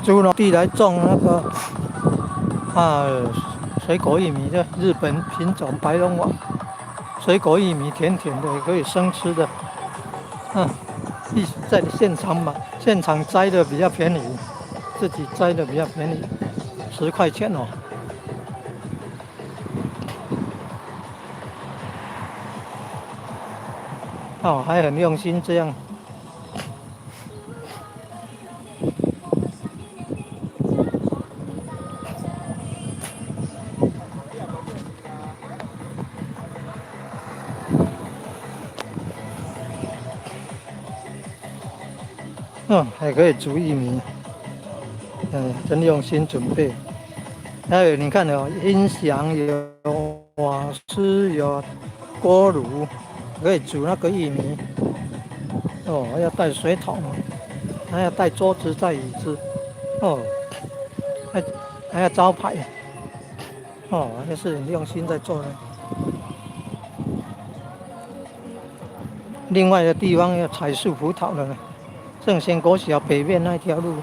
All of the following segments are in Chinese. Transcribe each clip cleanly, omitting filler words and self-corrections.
租农地来种那个啊水果玉米的日本品种白龙王。水果玉米甜甜的，也可以生吃的。在现场买，现场摘的比较便宜，自己摘的比较便宜，10块钱哦。还很用心这样。还可以煮玉米，真用心准备。还有你看哦，音响有瓦斯有锅炉，可以煮那个玉米。还要带水桶，还要带桌子带椅子。还还要招牌。还是很用心在做的。另外的地方要采树葡萄了呢，圣贤国小北面那条路，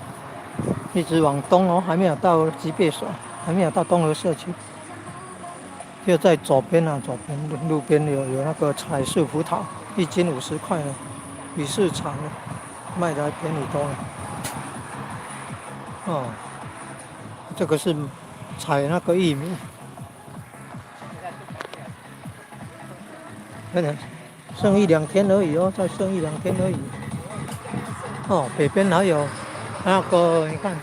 一直往东还没有到集备所，还没有到东河社区，就在左边左边路边有那个采树葡萄，1斤50块呢，比市场卖的还便宜多了。这个是采那个玉米，剩1-2天而已再剩1-2天而已。北边还有那个，你看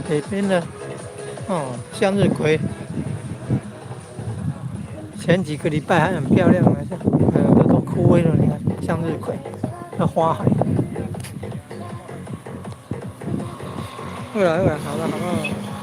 北边的向日葵，前几个礼拜还很漂亮都枯萎了。你看向日葵，那花海。好了，好了。